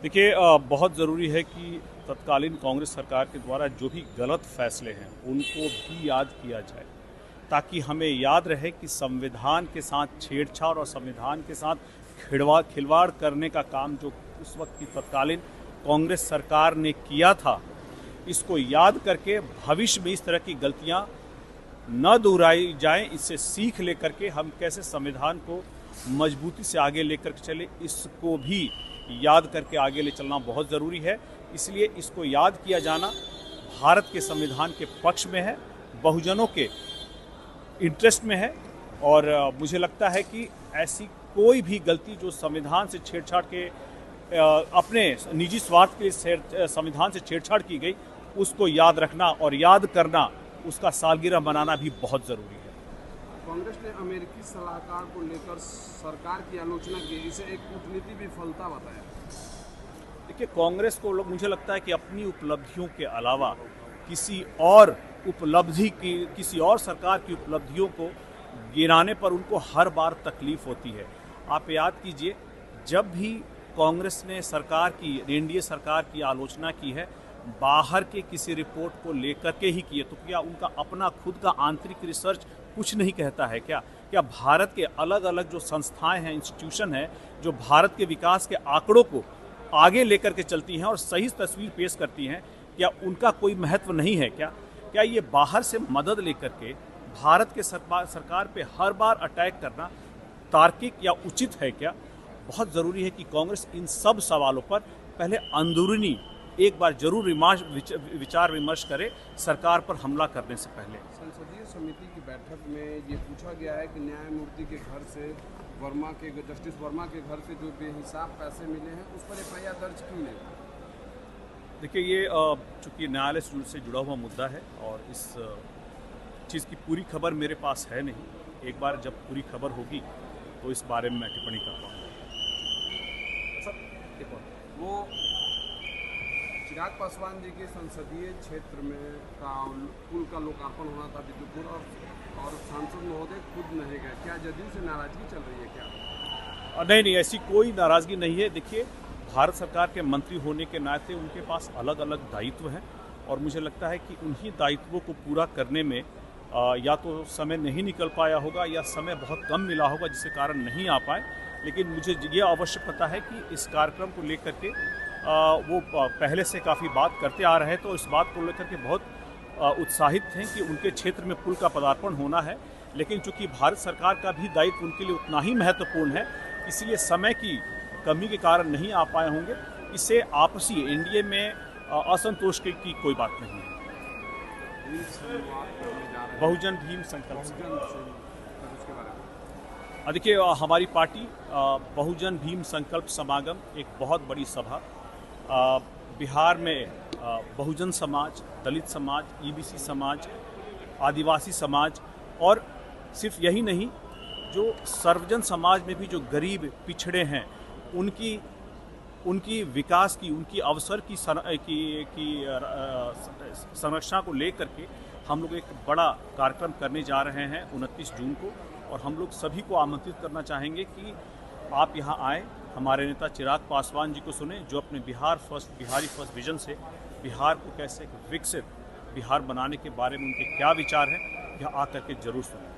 देखिए, बहुत ज़रूरी है कि तत्कालीन कांग्रेस सरकार के द्वारा जो भी गलत फैसले हैं उनको भी याद किया जाए, ताकि हमें याद रहे कि संविधान के साथ छेड़छाड़ और संविधान के साथ खिलवाड़ करने का काम जो उस वक्त की तत्कालीन कांग्रेस सरकार ने किया था, इसको याद करके भविष्य में इस तरह की गलतियां न दोहराई जाएं। इससे सीख लेकर के हम कैसे संविधान को मजबूती से आगे लेकर चले, इसको भी याद करके आगे ले चलना बहुत ज़रूरी है। इसलिए इसको याद किया जाना भारत के संविधान के पक्ष में है, बहुजनों के इंटरेस्ट में है। और मुझे लगता है कि ऐसी कोई भी गलती जो संविधान से छेड़छाड़ के अपने निजी स्वार्थ के संविधान से छेड़छाड़ की गई, उसको याद रखना और याद करना, उसका सालगिरह मनाना भी बहुत ज़रूरी है। कांग्रेस ने अमेरिकी सलाहकार को लेकर सरकार की आलोचना की, इसे एक कूटनीति विफलता बताया। देखिए, कांग्रेस को मुझे लगता है कि अपनी उपलब्धियों के अलावा किसी और सरकार की उपलब्धियों को गिनाने पर उनको हर बार तकलीफ होती है। आप याद कीजिए, जब भी कांग्रेस ने एनडीए सरकार की आलोचना की है, बाहर के किसी रिपोर्ट को लेकर के ही की है, तो क्या उनका अपना खुद का आंतरिक रिसर्च कुछ नहीं कहता है? क्या भारत के अलग अलग जो संस्थाएं हैं, इंस्टीट्यूशन हैं, जो भारत के विकास के आंकड़ों को आगे लेकर के चलती हैं और सही तस्वीर पेश करती हैं, क्या उनका कोई महत्व नहीं है? क्या ये बाहर से मदद लेकर के भारत के सरकार पे हर बार अटैक करना तार्किक या उचित है? क्या बहुत ज़रूरी है कि कांग्रेस इन सब सवालों पर पहले अंदरूनी एक बार जरूर विचार विमर्श करे, सरकार पर हमला करने से पहले। संसदीय समिति की बैठक में ये पूछा गया है कि न्यायमूर्ति के घर से जस्टिस वर्मा के घर से जो बेहिसाब पैसे मिले हैं, उस पर एफआईआर दर्ज क्यों नहीं? देखिए, ये चूँकि न्यायालय से जुड़ा हुआ मुद्दा है और इस चीज़ की पूरी खबर मेरे पास है नहीं। एक बार जब पूरी खबर होगी तो इस बारे में मैं टिप्पणी कर पाऊँगा। वो चिराग पासवान जी के संसदीय क्षेत्र में पुल का लोकार्पण होना था विद्युतपुर, और सांसद महोदय खुद नहीं गए। क्या जदयू से नाराजगी चल रही है क्या? नहीं, ऐसी कोई नाराजगी नहीं है। देखिए, भारत सरकार के मंत्री होने के नाते उनके पास अलग अलग दायित्व हैं और मुझे लगता है कि उन्हीं दायित्वों को पूरा करने में या तो समय नहीं निकल पाया होगा या समय बहुत कम मिला होगा, जिसके कारण नहीं आ पाए। लेकिन मुझे ये अवश्य पता है कि इस कार्यक्रम को लेकर के वो पहले से काफ़ी बात करते आ रहे हैं, तो इस बात को लेकर के बहुत उत्साहित हैं कि उनके क्षेत्र में पुल का पदार्पण होना है। लेकिन चूंकि भारत सरकार का भी दायित्व उनके लिए उतना ही महत्वपूर्ण है, इसलिए समय की कमी के कारण नहीं आ पाए होंगे। इससे आपसी एनडीए में असंतोष की कोई बात नहीं है। बहुजन भीम संकल्प, देखिए, हमारी पार्टी बहुजन भीम संकल्प समागम एक बहुत बड़ी सभा बिहार में बहुजन समाज, दलित समाज, ईबीसी समाज, आदिवासी समाज और सिर्फ यही नहीं, जो सर्वजन समाज में भी जो गरीब पिछड़े हैं, उनकी विकास की, उनकी अवसर की संरक्षण को लेकर के हम लोग एक बड़ा कार्यक्रम करने जा रहे हैं 29 जून को। और हम लोग सभी को आमंत्रित करना चाहेंगे कि आप यहाँ आएँ, हमारे नेता चिराग पासवान जी को सुने, जो अपने बिहारी फर्स्ट विजन से बिहार को कैसे एक विकसित बिहार बनाने के बारे में उनके क्या विचार हैं, यह आकर के जरूर सुनें।